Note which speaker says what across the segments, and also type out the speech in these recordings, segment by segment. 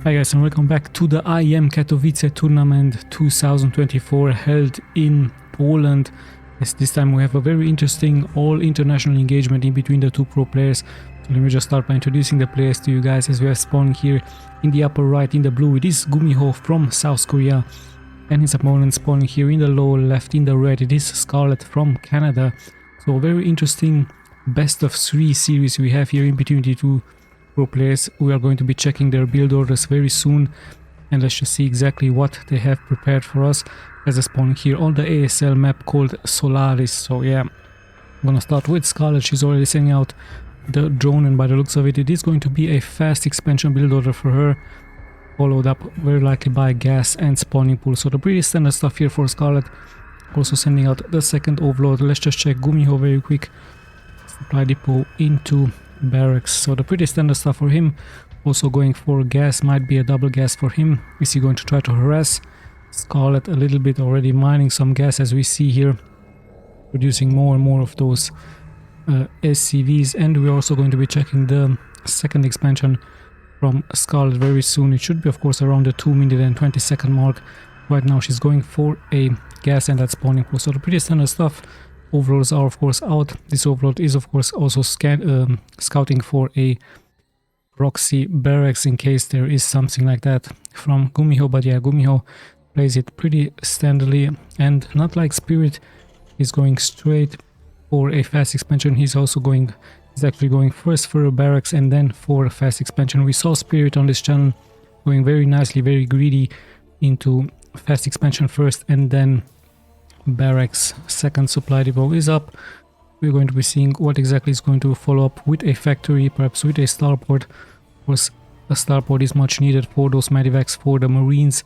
Speaker 1: Hi guys, and welcome back to the IEM Katowice tournament 2024 held in Poland. As this time we have a very interesting all-international engagement in between the two pro players. So let me just start by introducing the players to you guys. As we are spawning here in the upper right in the blue, it is GUMIHO from South Korea, and his opponent spawning here in the lower left in the red, it is SCARLETT from Canada. So a very interesting best of 3 series we have here in between the two pro players. We are going to be checking their build orders very soon, and let's just see exactly what they have prepared for us as a spawn here on the ASL map called Solaris. So yeah, I'm gonna start with SCARLETT. She's already sending out the drone, and by the looks of it, it is going to be a fast expansion build order for her, followed up very likely by gas and spawning pool. So the pretty standard stuff here for SCARLETT. Also sending out the second overload. Let's just check GUMIHO very quick. Supply depot into barracks. So the pretty standard stuff for him. Also going for gas, might be a double gas for him. Is he going to try to harass SCARLETT a little bit? Already mining some gas as we see here, producing more and more of those SCVs. And we're also going to be checking the second expansion from SCARLETT very soon. It should be of course around the 2-minute and 20-second mark. Right now she's going for a gas and that spawning pool. So the pretty standard stuff. Overlords are of course out. This overlord is of course also scouting for a proxy barracks in case there is something like that from GUMIHO. But yeah, GUMIHO plays it pretty standardly, and not like Spirit is going straight for a fast expansion. He's actually going first for a barracks and then for a fast expansion. We saw Spirit on this channel going very nicely, very greedy into fast expansion first and then barracks. Second supply depot is up. We're going to be seeing what exactly is going to follow up with a factory, perhaps with a starport. Of course, a starport is much needed for those medivacs for the marines.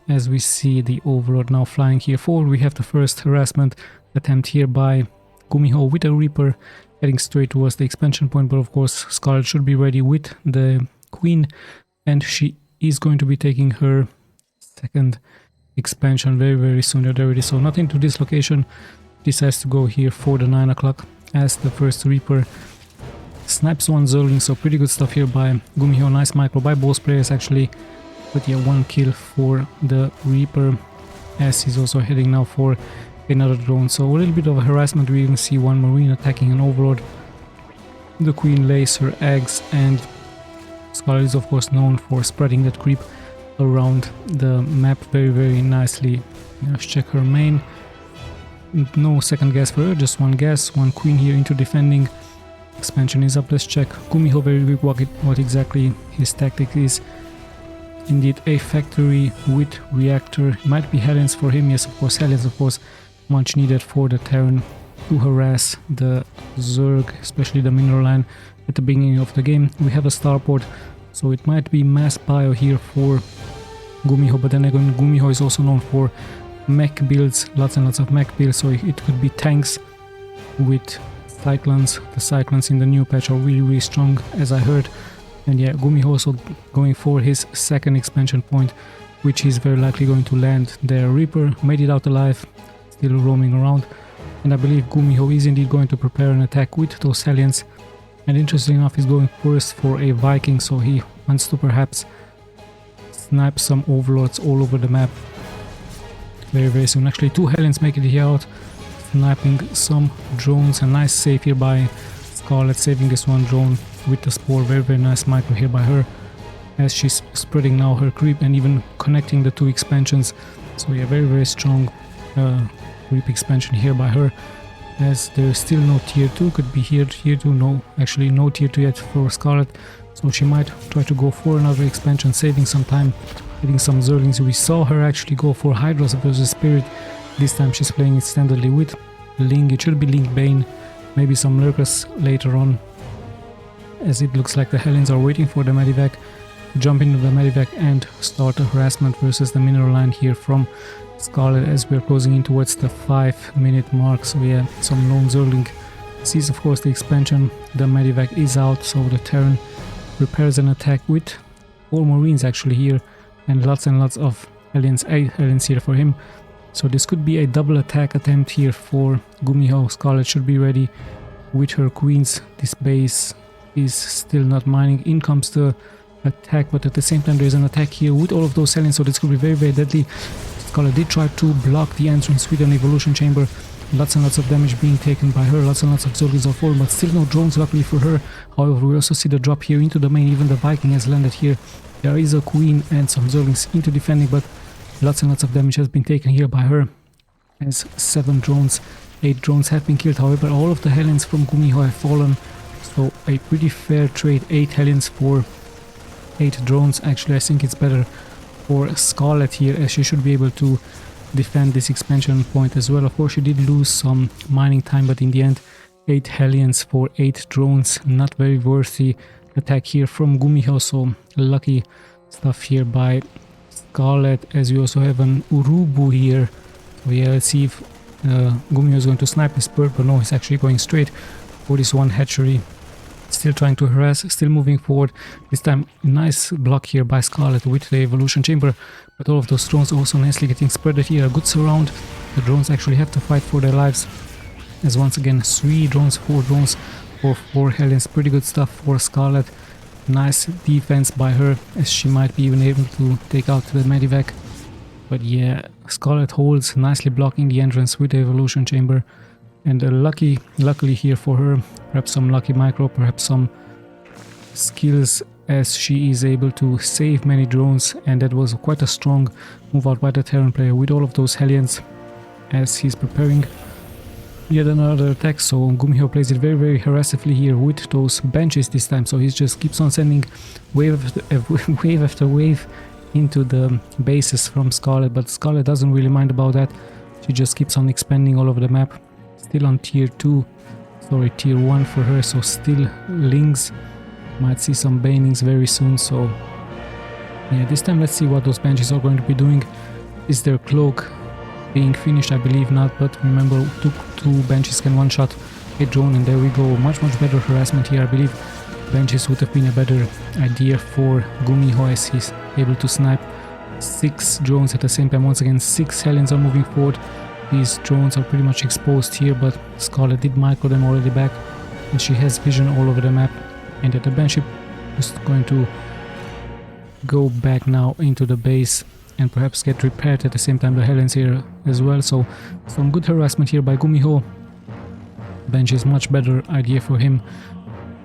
Speaker 1: As we see the overlord now flying here forward, we have the first harassment attempt here by GUMIHO with a Reaper heading straight towards the expansion point. But of course SCARLETT should be ready with the queen, and she is going to be taking her second expansion very soon already. So nothing to this location. Decides to go here for the 9 o'clock as the first Reaper snipes one Zergling. So pretty good stuff here by GUMIHO. Nice micro by both players actually, but yeah, 1 kill for the Reaper as he's also heading now for another drone. So a little bit of a harassment. We even see one marine attacking an overlord. The queen lays her eggs, and SCARLETT is of course known for spreading that creep around the map very nicely. Let's check her main. No second gas for her, just 1 gas, 1 queen here into defending. Expansion is up. Let's check GUMIHO very quick what exactly his tactic is. Indeed a factory with reactor. Might be Helens for him. Yes, of course Helens, of course much needed for the Terran to harass the Zerg, especially the mineral line at the beginning of the game. We have a starport, so it might be mass bio here for GUMIHO, but then again GUMIHO is also known for mech builds, lots and lots of mech builds, so it could be tanks with cyclones. The cyclones in the new patch are really strong as I heard. And yeah, GUMIHO also going for his second expansion point, which is very likely going to land. Their Reaper made it out alive, still roaming around, and I believe GUMIHO is indeed going to prepare an attack with those Hellions. And interestingly enough, he's going first for a Viking, so he wants to perhaps snipe some overlords all over the map very soon. Actually 2 Hellions make it here out, sniping some drones. A nice save here by SCARLETT, saving this one drone with the spore. Very nice micro here by her as she's spreading now her creep and even connecting the 2 expansions. So yeah, very strong creep expansion here by her, as there is still no tier 2. Could be here tier 2. No, actually no tier 2 yet for SCARLETT, so she might try to go for another expansion, saving some time, hitting some Zerglings. We saw her actually go for Hydras versus Spirit. This time she's playing it standardly with Ling. It should be Ling Bane, maybe some Lurkers later on, as it looks like the Hellions are waiting for the medivac to jump into the medivac and start a harassment versus the mineral line here from SCARLETT as we're closing in towards the 5-minute mark. So yeah, some lone Zergling sees of course the expansion. The medivac is out, so the Terran prepares an attack with 4 marines actually here, and lots of Hellions, 8 Hellions here for him. So this could be a double attack attempt here for GUMIHO. SCARLETT should be ready with her queens. This base is still not mining. In comes the attack, but at the same time there is an attack here with all of those Hellions, so this could be very, very deadly. Scarlet did try to block the entrance with an evolution chamber. Lots and lots of damage being taken by her, lots and lots of Zerglings are fallen, but still no drones luckily for her. However, we also see the drop here into the main, even the Viking has landed here. There is a Queen and some Zerglings into defending, but lots and lots of damage has been taken here by her. As 7 drones, 8 drones have been killed. However, all of the Hellions from GUMIHO have fallen, so a pretty fair trade. 8 Hellions for 8 drones. Actually, I think it's better for Scarlet here, as she should be able to defend this expansion point as well. Of course, she did lose some mining time, but in the end, 8 Hellions for 8 drones. Not very worthy attack here from GUMIHO, so lucky stuff here by Scarlet, as we also have an Urubu here. So yeah, let's see if GUMIHO is going to snipe this bird, but no, he's actually going straight for this one hatchery. Still trying to harass, still moving forward. This time, nice block here by Scarlet with the evolution chamber, but all of those drones also nicely getting spreaded here. A good surround. The drones actually have to fight for their lives, as once again 3 drones, 4 drones for 4 Hellions. Pretty good stuff for Scarlet. Nice defense by her, as she might be even able to take out the medivac. But yeah, Scarlet holds, nicely blocking the entrance with the evolution chamber. And luckily here for her, perhaps some lucky micro, perhaps some skills, as she is able to save many drones, and that was quite a strong move out by the Terran player with all of those Hellions, as he's preparing yet another attack. So GUMIHO plays it very, very harassively here with those benches this time, so he just keeps on sending wave after wave into the bases from Scarlet, but Scarlet doesn't really mind about that. She just keeps on expanding all over the map. Still on tier 1 for her, so still Lings. Might see some banings very soon, so yeah, this time let's see what those benches are going to be doing. Is their cloak being finished? I believe not, but remember, two benches can one-shot a drone, and there we go. Much better harassment here. I believe benches would have been a better idea for GUMIHO, as he's able to snipe 6 drones at the same time. Once again, 6 Hellions are moving forward. These drones are pretty much exposed here, but Scarlet did micro them already back, and she has vision all over the map. And the Banship is going to go back now into the base and perhaps get repaired at the same time. The Hellions here as well, so some good harassment here by GUMIHO. Bench is much better idea for him.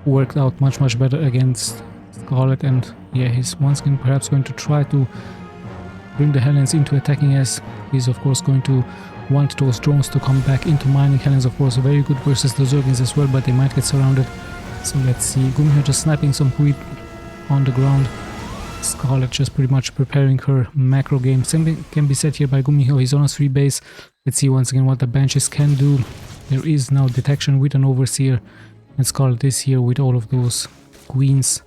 Speaker 1: Worked out much better against Scarlet, and yeah, he's once again perhaps going to try to bring the Hellions into attacking, as he's of course going to want those drones to come back into mining. Hellions of course are very good versus the Zerglings as well, but they might get surrounded. So let's see, GUMIHO just sniping some creep on the ground. Scarlet just pretty much preparing her macro game. Same can be said here by GUMIHO. He's on a 3 base. Let's see once again what the benches can do. There is now detection with an overseer, and Scarlet is here with all of those queens.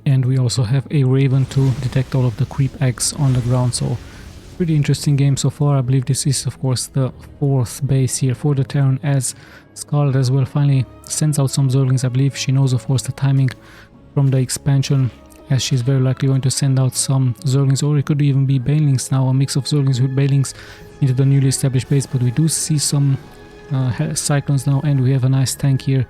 Speaker 1: And we also have a Raven to detect all of the creep eggs on the ground, so pretty interesting game so far. I believe this is of course the 4th base here for the Terran, as Scarlet as well finally sends out some Zerglings. I believe she knows of course the timing from the expansion, as she's very likely going to send out some Zerglings, or it could even be Banelings now, a mix of Zerglings with Banelings into the newly established base. But we do see some Cyclones now, and we have a nice tank here,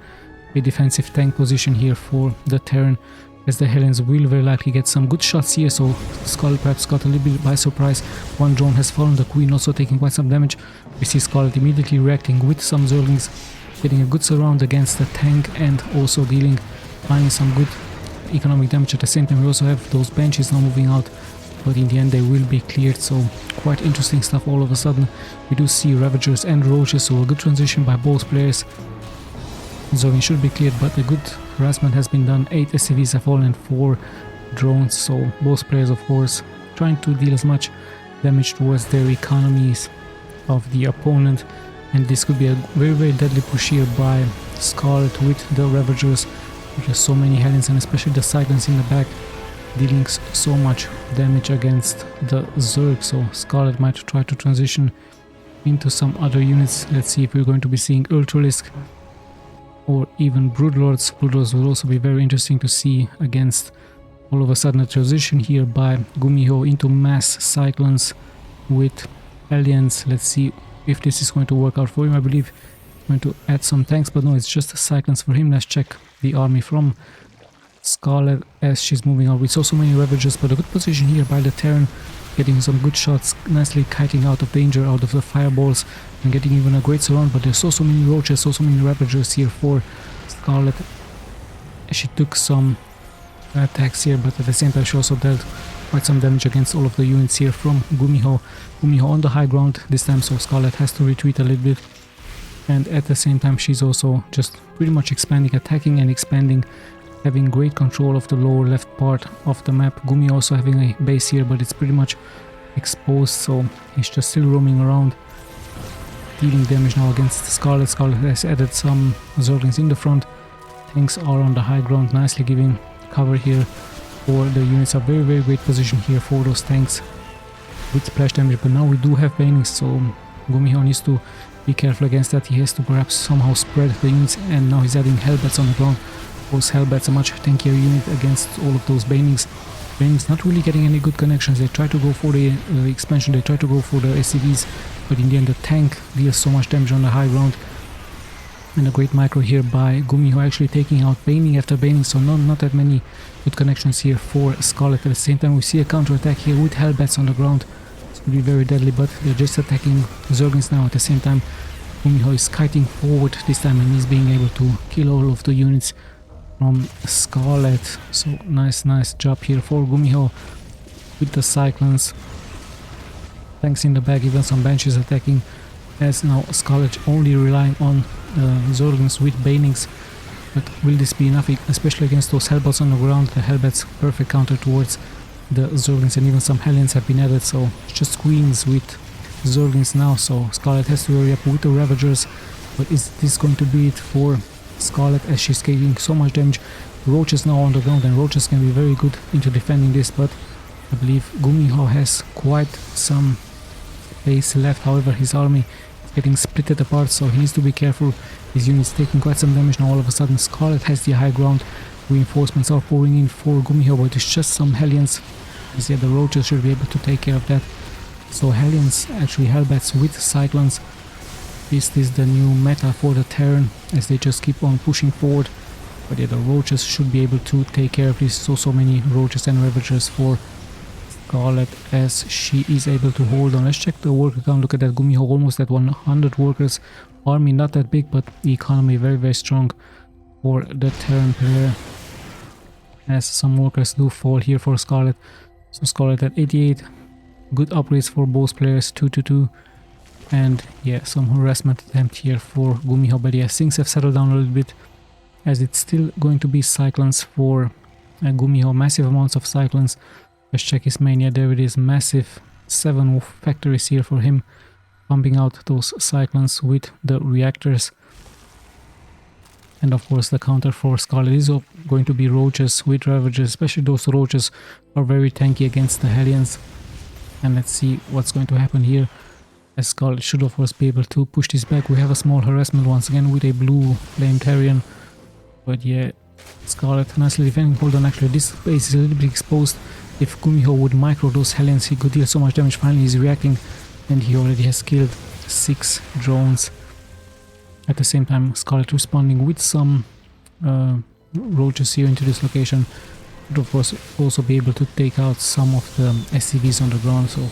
Speaker 1: a defensive tank position here for the Terran, as the Hellions will very likely get some good shots here. So Scarlet perhaps got a little bit by surprise. One drone has fallen, the Queen also taking quite some damage. We see Scarlet immediately reacting with some Zerglings, getting a good surround against the tank, and also finding some good economic damage at the same time. We also have those benches now moving out, but in the end they will be cleared, so quite interesting stuff all of a sudden. We do see Ravagers and Roaches, so a good transition by both players. Zerglings should be cleared, but a good harassment has been done. 8 SCVs have fallen and 4 drones, so both players of course trying to deal as much damage towards their economies of the opponent. And this could be a very deadly push here by Scarlet with the Ravagers. There's so many Hellions, and especially the Cyclones in the back, dealing so much damage against the Zerg. So Scarlet might try to transition into some other units. Let's see if we're going to be seeing Ultralisk or even Broodlords. Broodlords will also be very interesting to see against all of a sudden a transition here by GUMIHO into mass Cyclones with Hellions. Let's see if this is going to work out for him. I believe he's going to add some tanks, but no, it's just Cyclones for him. Let's check the army from Scarlett as she's moving out with so many Ravagers, but a good position here by the Terran, getting some good shots, nicely kiting out of danger, out of the fireballs, and getting even a great surround. But there's so many roaches, so many Ravagers here for Scarlett. She took some attacks here, but at the same time she also dealt quite some damage against all of the units here from GUMIHO. GUMIHO on the high ground this time, so Scarlett has to retreat a little bit. And at the same time she's also just pretty much expanding, attacking and expanding, having great control of the lower left part of the map. GUMIHO also having a base here, but it's pretty much exposed, so he's just still roaming around, dealing damage now against Scarlett. Scarlett has added some Zerglings in the front. Tanks are on the high ground, nicely giving cover here for the units. A very great position here for those tanks with splash damage. But now we do have banings, so GUMIHO needs to be careful against that. He has to perhaps somehow spread the units, and now he's adding Hellbats on the ground. Those Hellbats are much tankier unit against all of those banings. Banings not really getting any good connections. They try to go for the expansion, they try to go for the SCVs, but in the end the tank deals so much damage on the high ground. And a great micro here by GUMIHO, actually taking out baning after baning, so not that many good connections here for Scarlett. At the same time we see a counter attack here with Hellbats on the ground. It's going to be very deadly, but they're just attacking Zerglings now. At the same time GUMIHO is kiting forward this time, and he's being able to kill all of the units from Scarlett. So nice job here for GUMIHO with the Cyclones. Tanks in the back, even some Banshees attacking, as now Scarlett only relying on Zerglings with banings. But will this be enough, especially against those Hellbats on the ground? The Hellbats perfect counter towards the Zerglings, and even some Hellions have been added, so it's just Queens with Zerglings now. So Scarlett has to hurry up with the Ravagers, but is this going to be it for Scarlett as she's taking so much damage? Roaches now on the ground, and Roaches can be very good into defending this, but I believe GUMIHO has quite some space left. However, his army is getting splitted apart, so he needs to be careful. His unit's taking quite some damage now. All of a sudden Scarlett has the high ground. Reinforcements are pouring in for GUMIHO, but it's just some Hellions. As yet the Roaches should be able to take care of that. So Hellions, actually Hellbats with Cyclones. This is the new meta for the Terran, as they just keep on pushing forward. But yeah, the Roaches should be able to take care of this. So many Roaches and Ravagers for Scarlett as she is able to hold on. Let's check the worker count. Look at that, GUMIHO almost at 100 workers. Army not that big, but the economy very strong for the Terran player, as some workers do fall here for Scarlett. So Scarlett at 88. Good upgrades for both players, 2-2. And yeah, some harassment attempt here for GUMIHO, but yeah, things have settled down a little bit, as it's still going to be Cyclones for GUMIHO. Massive amounts of Cyclones. Let's check his mania. There it is, massive 7 factories here for him, pumping out those Cyclones with the reactors. And of course the counter for Scarlett is going to be Roaches with Ravagers. Especially those Roaches are very tanky against the Hellions. And let's see what's going to happen here, as Scarlett should of course be able to push this back. We have a small harassment once again with a blue flame Terran. But yeah, Scarlett nicely defending. Hold on, actually this base is a little bit exposed. If GUMIHO would micro those Hellions, he could deal so much damage. Finally he's reacting, and he already has killed 6 drones. At the same time Scarlett responding with some Roaches here into this location. Would of course also be able to take out some of the SCVs on the ground. So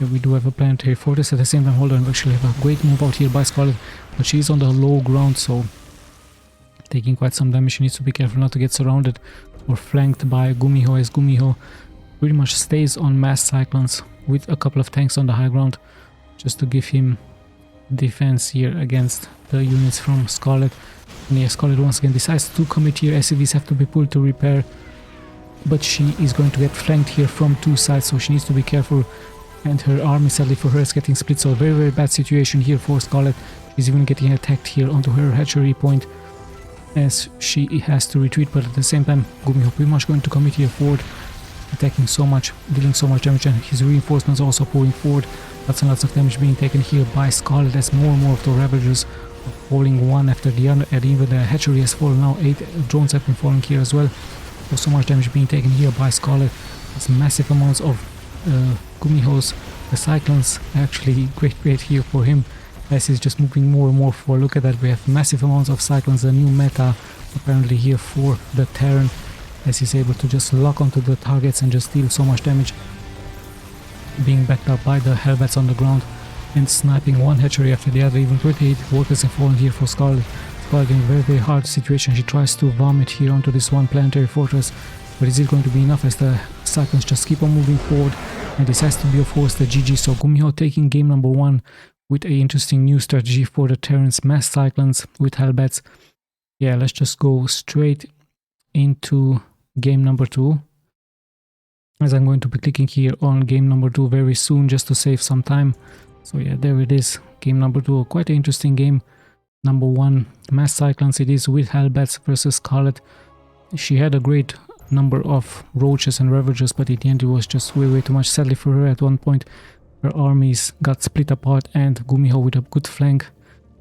Speaker 1: yeah, we do have a planetary fortress. At the same time, hold on, we actually have a great move out here by Scarlett, but she's on the low ground, so taking quite some damage. She needs to be careful not to get surrounded or flanked by GUMIHO, as GUMIHO pretty much stays on mass Cyclones with a couple of tanks on the high ground, just to give him defense here against the units from Scarlett. And yeah, Scarlett once again decides to commit here. SCVs have to be pulled to repair, but she is going to get flanked here from 2 sides, so she needs to be careful. And her army, sadly for her, is getting split, so a very bad situation here for Scarlett. She's even getting attacked here onto her hatchery point, as she has to retreat. But at the same time GUMIHO pretty much going to commit here forward, attacking so much, dealing so much damage, and his reinforcements also pouring forward. Lots and lots of damage being taken here by Scarlett, as more and more of the Ravagers are falling one after the other, and even the hatchery has fallen now. 8 drones have been falling here as well. So much damage being taken here by Scarlett. It's massive amounts of GUMIHOs. The Cyclones actually great here for him, as he's just moving more and more forward. Look at that, we have massive amounts of Cyclones, the new meta apparently here for the Terran. as he's able to just lock onto the targets and just deal so much damage, being backed up by the Hellbats on the ground and sniping one hatchery after the other. Even 28 workers have fallen here for Scarlet. Scarlet in a very hard situation. She tries to vomit here onto this one planetary fortress, but is it going to be enough as the Cyclones just keep on moving forward? And this has to be of course the GG. So GUMIHO taking game number 1 with a interesting new strategy for the Terrans, mass Cyclones with Hellbats. Yeah, let's just go straight into game number 2, as I'm going to be clicking here on game number 2 very soon just to save some time. So yeah, there it is, game number 2, quite an interesting game. Number 1, mass Cyclones it is with Hellbats versus Scarlet. She had a great number of roaches and ravagers, but in the end it was just way too much. Sadly for her, at one point her armies got split apart, and GUMIHO with a good flank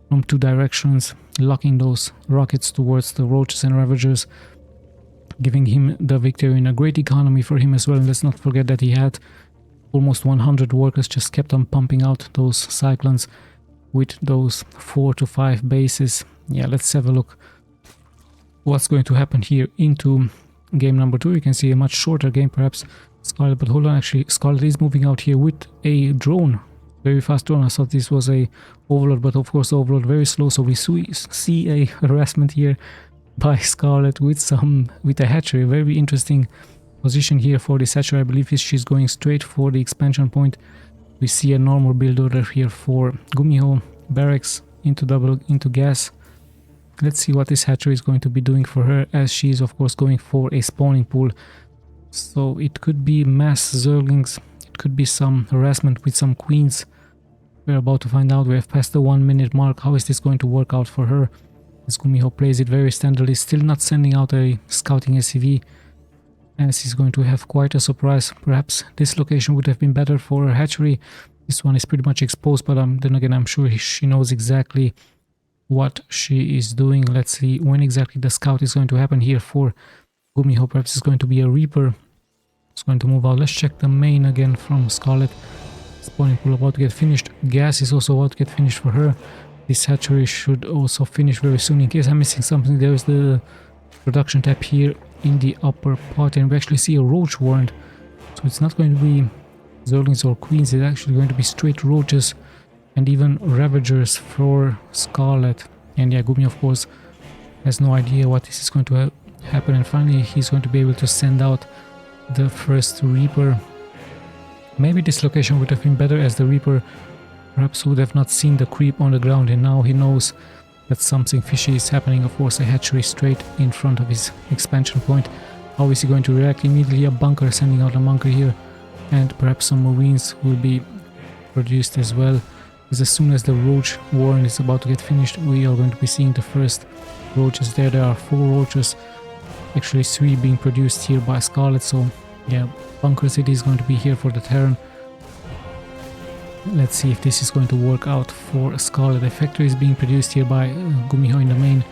Speaker 1: from 2 directions, locking those rockets towards the roaches and ravagers, giving him the victory in a great economy for him as well. And let's not forget that he had almost 100 workers, just kept on pumping out those Cyclones with those 4 to 5 bases. Yeah, let's have a look what's going to happen here into game number 2. You can see a much shorter game perhaps, Scarlet, but hold on, actually Scarlet is moving out here with a drone, very fast drone. I thought this was a Overlord, but of course Overlord very slow, so we see a harassment here by Scarlet with a hatchery. Very interesting position here for this hatchery. I believe she's going straight for the expansion point. We see a normal build order here for GUMIHO, barracks into gas. Let's see what this hatchery is going to be doing for her, as she is of course going for a spawning pool. So it could be mass Zerglings, it could be some harassment with some queens. We're about to find out. We have passed the 1 minute mark. How is this going to work out for her? As GUMIHO plays it very standardly, still not sending out a scouting SCV, as he's going to have quite a surprise. Perhaps this location would have been better for her hatchery. This one is pretty much exposed, but then again I'm sure she knows exactly what she is doing. Let's see when exactly the scout is going to happen here for GUMIHO. Perhaps it's going to be a Reaper. It's going to move out. Let's check the main again from Scarlet. Spawning pool about to get finished. Gas is also about to get finished for her. This hatchery should also finish very soon. In case I'm missing something, there is the production tab here in the upper part, and we actually see a roach warrant. So it's not going to be Zerglings or Queens, it's actually going to be straight roaches and even Ravagers for Scarlet. And yeah, GUMIHO of course has no idea what this is going to happen, and finally he's going to be able to send out the first Reaper. Maybe this location would have been better, as the Reaper perhaps would have not seen the creep on the ground, and now he knows that something fishy is happening. Of course, a hatchery straight in front of his expansion point. How is he going to react? Immediately a bunker, sending out a bunker here, and perhaps some marines will be produced as well. Because as soon as the roach warren is about to get finished, we are going to be seeing the first roaches there. There are 4 roaches, actually 3 being produced here by Scarlet. So yeah, bunker city is going to be here for the Terran. Let's see if this is going to work out for Scarlet. A factory is being produced here by GUMIHO in the main,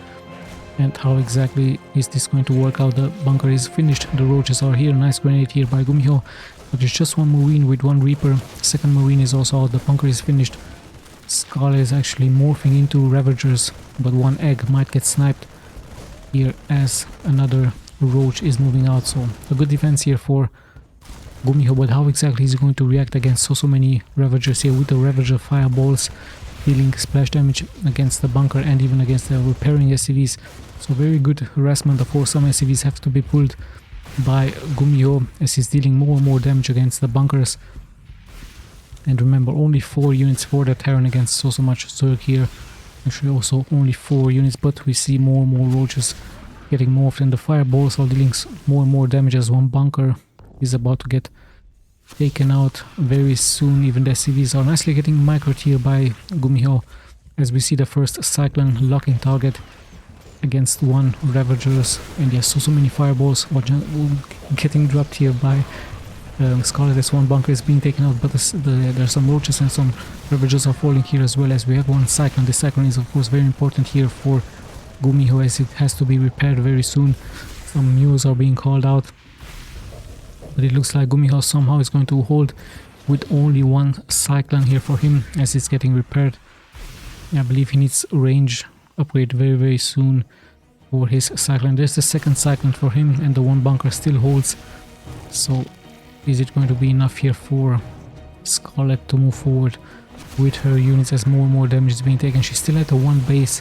Speaker 1: and how exactly is this going to work out? The bunker is finished, the roaches are here. Nice grenade here by GUMIHO, but there's just 1 marine with 1 Reaper. Second marine is also out, the bunker is finished. Scarlet is actually morphing into Ravagers, but 1 egg might get sniped here as another roach is moving out. So a good defense here for GUMIHO, but how exactly is he going to react against so many Ravagers here, with the Ravager fireballs dealing splash damage against the bunker and even against the repairing SCVs. So very good harassment. Of course, some SCVs have to be pulled by GUMIHO, as he's dealing more and more damage against the bunkers. And remember, only 4 units for the Terran against so much Zerg here. Actually also only 4 units, but we see more and more roaches getting morphed, and the fireballs are dealing more and more damage as 1 bunker is about to get taken out very soon. Even the SCVs are nicely getting microed here by GUMIHO, as we see the first Cyclone locking target against 1 Ravagers. And yes, so many fireballs are getting dropped here by Scarlet, as 1 bunker is being taken out, but there's some roaches and some Ravagers are falling here as well, as we have 1 Cyclone. This Cyclone is of course very important here for GUMIHO, as it has to be repaired very soon. Some mules are being called out, but it looks like GUMIHO somehow is going to hold with only 1 Cyclone here for him, as it's getting repaired. I believe he needs range upgrade very soon for his cyclone. There's the second cyclone for him, and the one bunker still holds. So is it going to be enough here for SCARLETT to move forward with her units as more and more damage is being taken? She's still at the one base.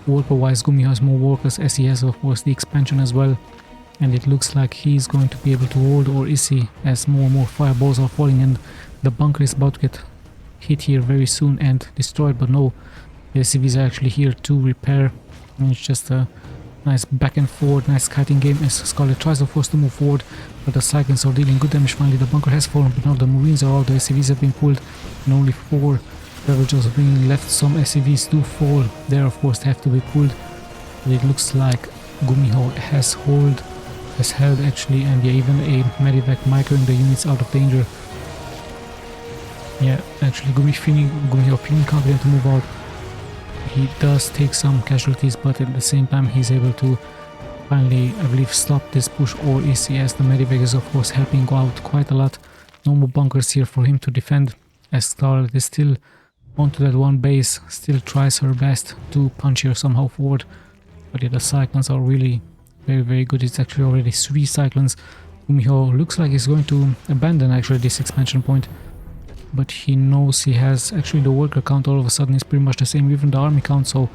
Speaker 1: Worker wise, GUMIHO has more workers, as he has of course the expansion as well, and it looks like he's going to be able to hold, or is he, as more and more fireballs are falling, and the bunker is about to get hit here very soon and destroyed. But no, the SCVs are actually here to repair, and it's just a nice back and forward, nice kiting game as SCARLETT tries of course to move forward, but the cyclones are dealing good damage. Finally the bunker has fallen, but now the marines are out, the SCVs have been pulled, and only 4 Ravagers are being left. Some SCVs do fall there, of course, have to be pulled, but it looks like GUMIHO has held actually, and yeah, even a medivac microing the units out of danger. Yeah, actually GUMIHO feeling confident to move out. He does take some casualties, but at the same time he's able to finally, I believe, stop this push, or is he, as the medivac is of course helping out quite a lot. No more bunkers here for him to defend, as SCARLETT is still onto that one base, still tries her best to punch here somehow forward. But yeah, the cyclones are really very good. It's actually already 3 cyclones. GUMIHO looks like he's going to abandon actually this expansion point, but he knows he has actually the worker count all of a sudden is pretty much the same, even the army count. So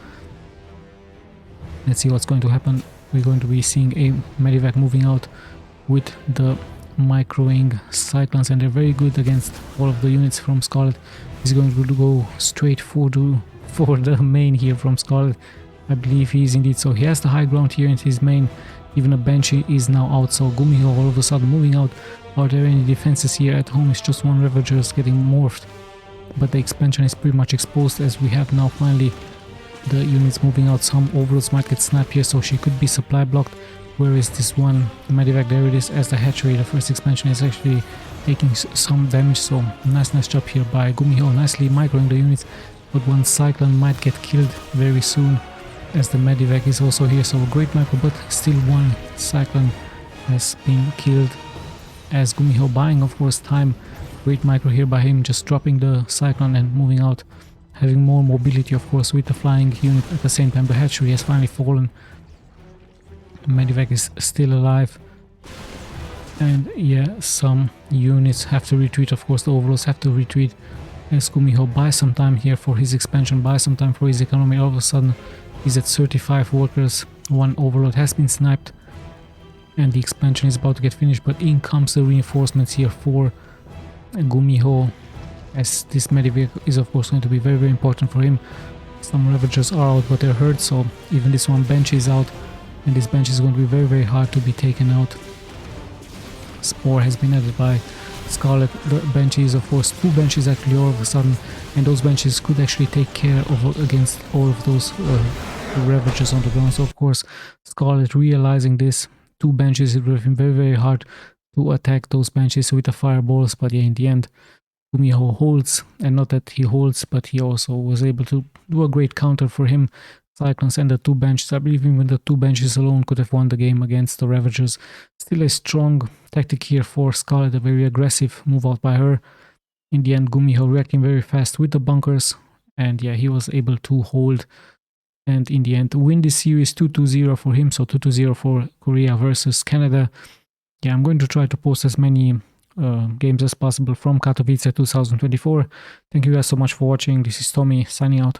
Speaker 1: let's see what's going to happen. We're going to be seeing a medivac moving out with the microing cyclones, and they're very good against all of the units from SCARLETT. He's going to go straight for the main here from SCARLETT. I believe he is indeed. So he has the high ground here in his main. Even a Banshee is now out, so GUMIHO all of a sudden moving out. Are there any defenses here at home? It's just one Ravager getting morphed, but the expansion is pretty much exposed, as we have now finally the units moving out. Some overlords might get snapped here, so she could be supply blocked. Where is this one medivac? There it is, as the hatchery, the first expansion, is actually taking some damage. So nice job here by GUMIHO, nicely microing the units, but one cyclone might get killed very soon, as the medivac is also here. So a great micro, but still one cyclone has been killed, as GUMIHO buying of course time. Great micro here by him, just dropping the cyclone and moving out, having more mobility of course with the flying unit. At the same time the hatchery has finally fallen. Medivac is still alive, and yeah, some units have to retreat. Of course the overlords have to retreat, as GUMIHO buys some time here for his expansion, buys some time for his economy. All of a sudden he's at 35 workers, one overlord has been sniped, and the expansion is about to get finished. But in comes the reinforcements here for GUMIHO, as this medivac is of course going to be very important for him. Some Ravagers are out, but they're hurt, so even this one Banshee is out, and this Banshee is going to be very hard to be taken out. Spore has been added by SCARLETT. The Banshees, of course, 2 Banshees actually all of a sudden, and those Banshees could actually take care of against all of those Ravagers on the ground. So of course SCARLETT, realizing this, 2 Banshees, it would have been very hard to attack those Banshees with the fireballs. But yeah, in the end GUMIHO holds, and not that he holds, but he also was able to do a great counter for him. Cyclones and the 2 Banshees, I believe even the 2 Banshees alone could have won the game against the Ravagers. Still a strong tactic here for SCARLETT, a very aggressive move out by her. In the end GUMIHO reacting very fast with the bunkers, and yeah, he was able to hold, and in the end win this series 2-0 for him. So 2-0 for Korea versus Canada. Yeah, I'm going to try to post as many games as possible from Katowice 2024. Thank you guys so much for watching. This is Tommy signing out.